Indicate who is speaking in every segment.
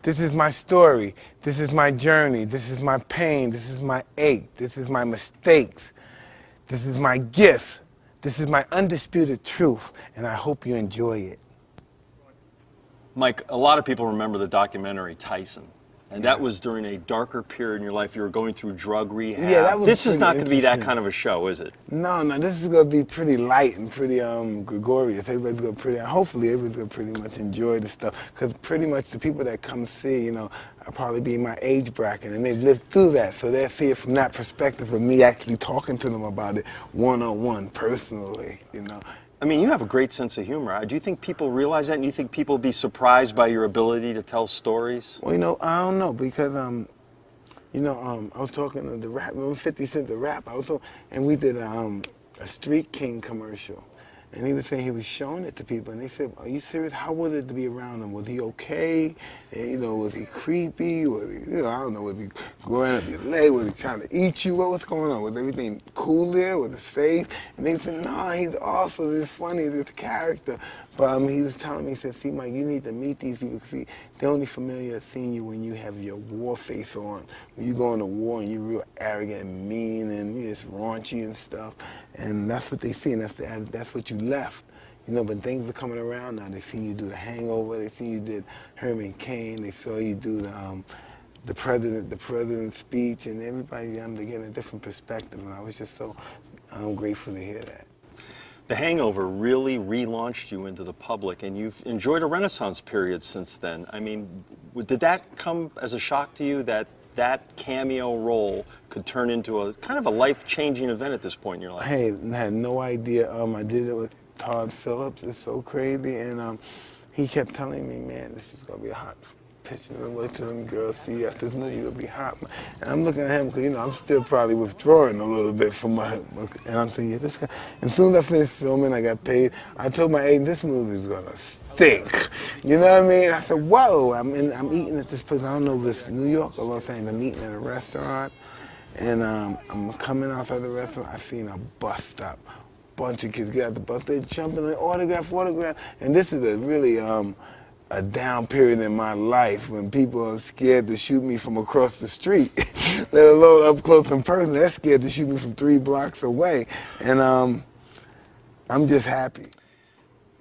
Speaker 1: This is my story. This is my journey. This is my pain. This is my ache. This is my mistakes. This is my gift. This is my undisputed truth, and I hope you enjoy it.
Speaker 2: Mike, a lot of people remember the documentary Tyson. And that was during a darker period in your life. You were going through drug rehab.
Speaker 1: Yeah, that was
Speaker 2: This is not going to be that
Speaker 1: interesting.
Speaker 2: kind of a show, is it?
Speaker 1: No, this is going to be pretty light and pretty gregarious. Everybody's going to hopefully everybody's going to pretty much enjoy the stuff. Because pretty much the people that come see, you know, are probably be in my age bracket, and they've lived through that. So they'll see it from that perspective of me actually talking to them about it one-on-one, personally, you know.
Speaker 2: I mean, you have a great sense of humor. Do you think people realize that? And you think people will be surprised by your ability to tell stories?
Speaker 1: Well, you know, I don't know, because, you know, I was talking to the rap, remember 50 Cent, the rap, and we did a Street King commercial. And he was saying he was showing it to people, and they said, "Are you serious? How was it to be around him? Was he okay? And, you know, was he creepy? Was he, you know, I don't know, was he growing up your leg? Was he trying to eat you? What was going on? Was everything cool there? Was it safe?" And they said, "No, he's awesome. He's funny. He's a character." But he was telling me, he said, "See, Mike, you need to meet these people. See, they're only familiar with seeing you when you have your war face on. When you go into war and you're real arrogant and mean and you're just raunchy and stuff. And that's what they see, and that's what you left. You know, but things are coming around now. They see you do The Hangover. They see you did Herman Cain. They saw you do the president's speech, and everybody, they get a different perspective. And I was just so grateful to hear that.
Speaker 2: The Hangover really relaunched you into the public, and you've enjoyed a renaissance period since then. I mean, did that come as a shock to you that that cameo role could turn into a kind of a life-changing event at this point in your life?
Speaker 1: Hey, I had no idea. I did it with Todd Phillips. It's so crazy, and he kept telling me, "Man, this is gonna be a hot picture. And look to them girls, see, after this movie, you'll be hot." And I'm looking at him because, you know, I'm still probably withdrawing a little bit from my, and I'm thinking, yeah, this guy. And as soon as I finished filming, I got paid. I told my agent, "This movie's gonna stink." You know what I mean? I said, "Whoa!" I'm eating at this place. I don't know if it's New York or Los Angeles. I'm eating at a restaurant, and I'm coming outside the restaurant. I seen a bus stop. Bunch of kids get out the bus. They're jumping on autograph. And this is a really a down period in my life when people are scared to shoot me from across the street, let alone up close and personal. They're scared to shoot me from 3 blocks away, and I'm just happy.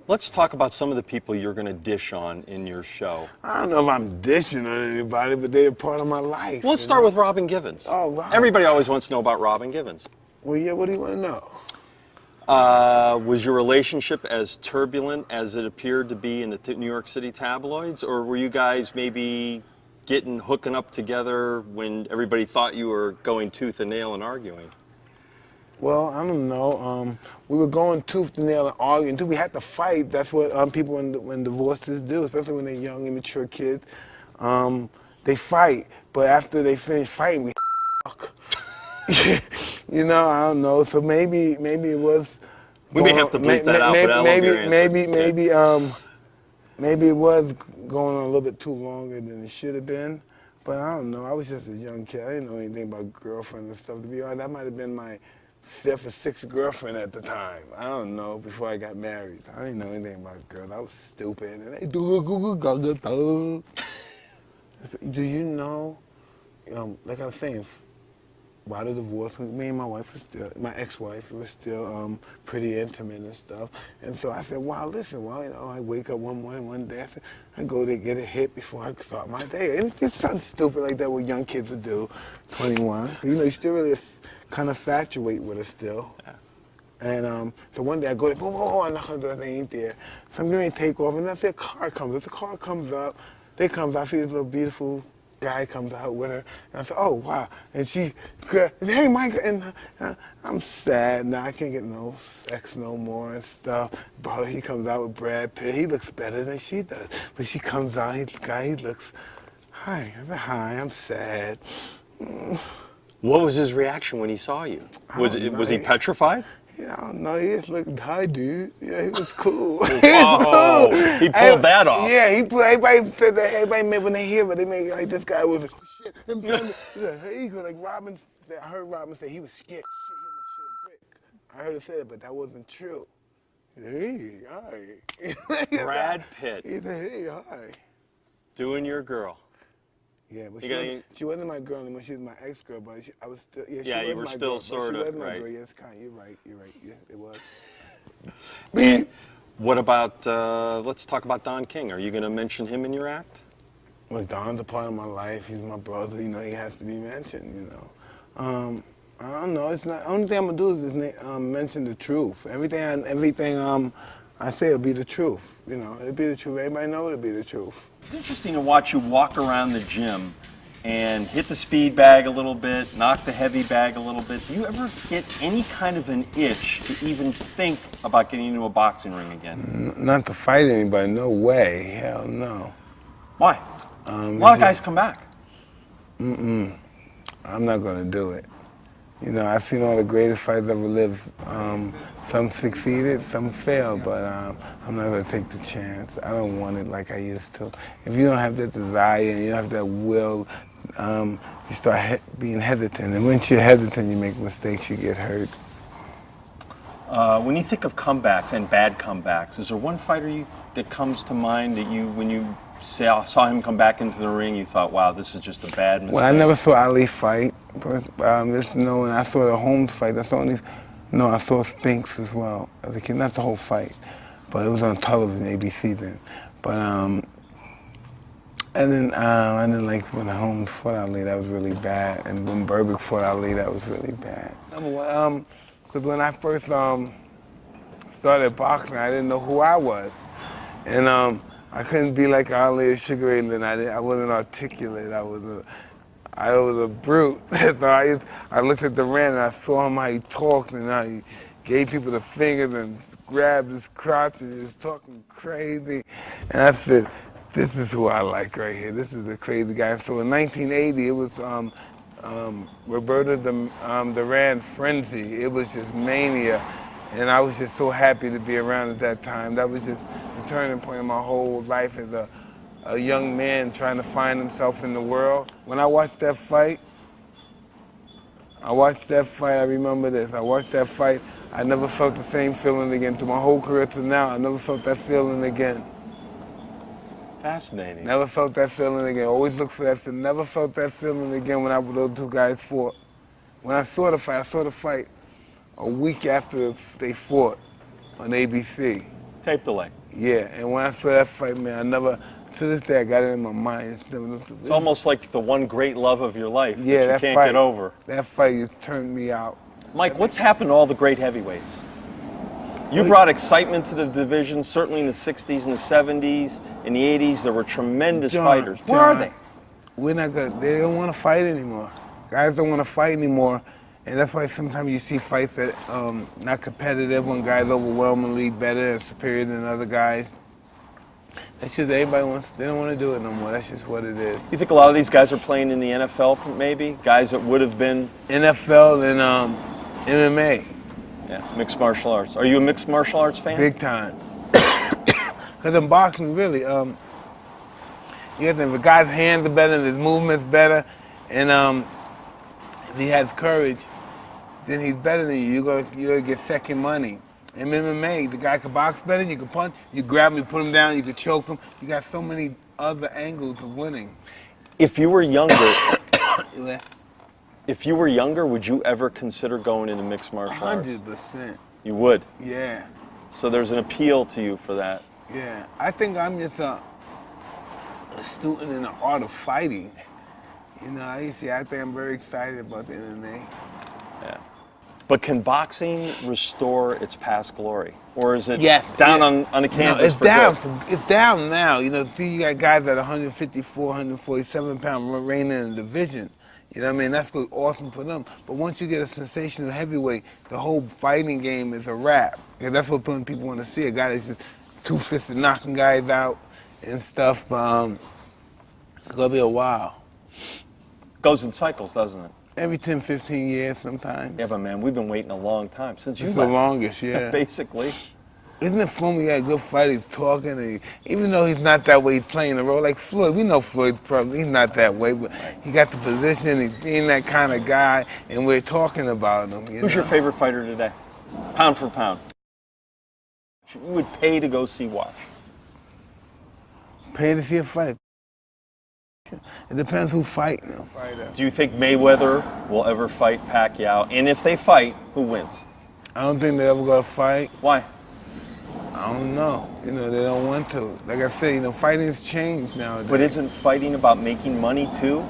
Speaker 2: Let's talk about some of the people you're going to dish on in your show.
Speaker 1: I don't know if I'm dishing on anybody, but they're a part of my life.
Speaker 2: Well, let's start with Robin Givens.
Speaker 1: Oh, wow.
Speaker 2: Everybody always wants to know about Robin Givens.
Speaker 1: Well, yeah, what do you want to know?
Speaker 2: Was your relationship as turbulent as it appeared to be in the New York City tabloids, or were you guys maybe hooking up together when everybody thought you were going tooth and nail and arguing?
Speaker 1: Well, I don't know. We were going tooth and nail and arguing until we had to fight. That's what people when divorces do, especially when they're young, immature kids. They fight, but after they finish fighting, we fuck. You know, I don't know. So maybe it was.
Speaker 2: We may have to bleep that out, but I love your answer.
Speaker 1: Maybe it was going on a little bit too longer than it should have been. But I don't know. I was just a young kid. I didn't know anything about girlfriends and stuff. To be honest, that might have been my 5th or 6th girlfriend at the time. I don't know. Before I got married, I didn't know anything about girls. I was stupid. And they do you know? Like I was saying. By the divorce, me and my wife were still, my ex-wife was still pretty intimate and stuff. And so I said, "Wow, listen, well, you know, I wake up one morning, one day, I go to get a hit before I start my day." And it's something stupid like that what young kids would do, 21. You know, you still really kind of infatuate with it still. Yeah. And so one day I go, "Oh, I knock on the door, they ain't there." So I'm going to take off, and I see a car comes up. The car comes up, I see this little beautiful guy comes out with her, and I said, "Oh, wow." And she, "Hey, Mike," and I'm sad now. I can't get no sex no more and stuff. But she comes out with Brad Pitt. He looks better than she does. But she comes out, he looks, "Hi." I said, "Hi, I'm sad."
Speaker 2: What was his reaction when he saw you? Was he petrified?
Speaker 1: Yeah, I don't know. He just looked, "Hi, dude." Yeah, he was cool.
Speaker 2: Whoa, he pulled that off.
Speaker 1: Yeah, everybody said that. Everybody, when they hear it, they make like this guy was shit. Hey, like Robin said, I heard Robin say he was scared. Shit, he was shit a brick. I heard her say that, but that wasn't true. He said, "Hey, hi."
Speaker 2: Brad Pitt.
Speaker 1: He said, "Hey, hi."
Speaker 2: Doing your girl.
Speaker 1: Yeah, but
Speaker 2: You
Speaker 1: she wasn't my girl anymore. She was my ex-girl, but I was still, yeah, she
Speaker 2: Yeah,
Speaker 1: was
Speaker 2: you were
Speaker 1: my
Speaker 2: still
Speaker 1: girl,
Speaker 2: sort
Speaker 1: but she
Speaker 2: of,
Speaker 1: was my
Speaker 2: right.
Speaker 1: girl. Yes, kind. You're right. Yes, it was.
Speaker 2: And what about, let's talk about Don King. Are you going to mention him in your act?
Speaker 1: Well, Don's a part of my life. He's my brother. You know, he has to be mentioned. You know, I don't know. It's not. Only thing I'm gonna do is just, mention the truth. Everything I say will be the truth. You know, it'll be the truth. Everybody know it'll be the truth.
Speaker 2: It's interesting to watch you walk around the gym and hit the speed bag a little bit, knock the heavy bag a little bit. Do you ever get any kind of an itch to even think about getting into a boxing ring again?
Speaker 1: Not to fight anybody. No way. Hell no.
Speaker 2: Why? A lot of guys come back.
Speaker 1: I'm not gonna do it. You know, I've seen all the greatest fighters ever live. Some succeeded, some failed, but I'm not gonna take the chance. I don't want it like I used to. If you don't have that desire and you don't have that will, you start being hesitant. And once you're hesitant, you make mistakes, you get hurt.
Speaker 2: When you think of comebacks and bad comebacks, is there one fighter that comes to mind that when you saw him come back into the ring, you thought, wow, this is just a bad mistake?
Speaker 1: Well, I never saw Ali fight, but just knowing I saw the Holmes fight. I saw Spinks as well as a kid. Not the whole fight, but it was on television, ABC then. But and then like when Holmes fought Ali, that was really bad, and when Berbick fought Ali, that was really bad. Number one, because when I first started boxing, I didn't know who I was, and I couldn't be like Ali or Sugar Ray Leonard. I wasn't articulate. I was a brute. So I looked at the man and I saw him how he talked and how he gave people the fingers and grabbed his crotch and he was talking crazy. And I said, this is who I like right here. This is a crazy guy. And so in 1980, it was Roberto Duran Frenzy. It was just mania. And I was just so happy to be around at that time. That was just the turning point of my whole life as a young man trying to find himself in the world. When I watched that fight, I remember this. I watched that fight, I never felt the same feeling again. Through my whole career to now, I never felt that feeling again.
Speaker 2: Fascinating.
Speaker 1: Never felt that feeling again. Always look for that feeling. Never felt that feeling again when those two guys fought. When I saw the fight a week after they fought on ABC.
Speaker 2: Tape delay.
Speaker 1: Yeah, and when I saw that fight, man, to this day, I got it in my mind.
Speaker 2: It's almost like the one great love of your life that you can't get over.
Speaker 1: That fight turned me out.
Speaker 2: Mike, what's happened to all the great heavyweights? You brought excitement to the division, certainly in the 60s and the 70s. In the 80s, there were tremendous fighters. Where are they?
Speaker 1: We're not good. They don't want to fight anymore. Guys don't want to fight anymore. And that's why sometimes you see fights that not competitive when guys overwhelmingly better and superior than other guys. That's just they don't want to do it no more. That's just what it is.
Speaker 2: You think a lot of these guys are playing in the NFL maybe? Guys that would have been?
Speaker 1: NFL and MMA.
Speaker 2: Yeah, mixed martial arts. Are you a mixed martial arts fan?
Speaker 1: Big time. Because in boxing, really, you have to, if a guy's hands are better and his movement's better, and if he has courage, then he's better than you. You're gonna get second money. In MMA, the guy can box better, you can punch, you grab him, you put him down, you can choke him. You got so many other angles of winning.
Speaker 2: If you were younger, would you ever consider going into mixed martial arts?
Speaker 1: 100%.
Speaker 2: You would?
Speaker 1: Yeah.
Speaker 2: So there's an appeal to you for that.
Speaker 1: Yeah. I think I'm just a student in the art of fighting. You know, I think I'm very excited about the MMA.
Speaker 2: Yeah. But can boxing restore its past glory? Or is it
Speaker 1: down
Speaker 2: on the canvas?
Speaker 1: No, it's
Speaker 2: for
Speaker 1: down.
Speaker 2: good?
Speaker 1: It's down now. You know, you got guys at 154, 147 pounds reigning in the division. You know what I mean? That's good, awesome for them. But once you get a sensational heavyweight, the whole fighting game is a wrap. Because that's what people want to see. A guy that's just two-fisted knocking guys out and stuff. But it's going to be a while.
Speaker 2: Goes in cycles, doesn't it?
Speaker 1: Every 10, 15 years sometimes.
Speaker 2: Yeah, but man, we've been waiting a long time since you
Speaker 1: It's
Speaker 2: left.
Speaker 1: the longest, yeah.
Speaker 2: Basically.
Speaker 1: Isn't it fun when you got a good fighter, he's talking, and even though he's not that way, he's playing the role. Like Floyd, we know Floyd, probably, he's not that way, but he got the position, he's being that kind of guy, and we're talking about him.
Speaker 2: Who's your favorite fighter today? Pound for pound. You would pay to go see watch.
Speaker 1: Pay to see a fight. It depends who fighting them.
Speaker 2: Do you think Mayweather will ever fight Pacquiao? And if they fight, who wins?
Speaker 1: I don't think they ever gonna fight.
Speaker 2: Why?
Speaker 1: I don't know. You know, they don't want to. Like I said, you know, fighting's changed nowadays.
Speaker 2: But isn't fighting about making money too?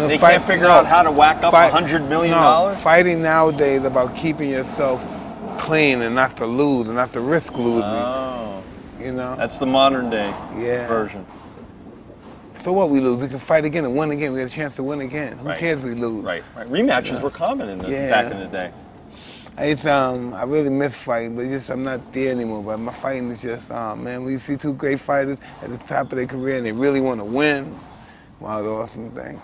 Speaker 2: They
Speaker 1: Fight-
Speaker 2: can't figure
Speaker 1: no,
Speaker 2: out how to whack up
Speaker 1: fight-
Speaker 2: $100 million?
Speaker 1: No, fighting nowadays is about keeping yourself clean and not to lose and not to risk losing.
Speaker 2: Oh,
Speaker 1: You know?
Speaker 2: that's the modern day
Speaker 1: Yeah.
Speaker 2: version.
Speaker 1: So what, we lose? We can fight again and win again. We get a chance to win again. Who
Speaker 2: Right.
Speaker 1: cares if we lose?
Speaker 2: Right. Rematches were common back in the day.
Speaker 1: I really miss fighting, but I'm not there anymore. But my fighting is just, man, when you see two great fighters at the top of their career and they really want to win, wow, it's an awesome thing.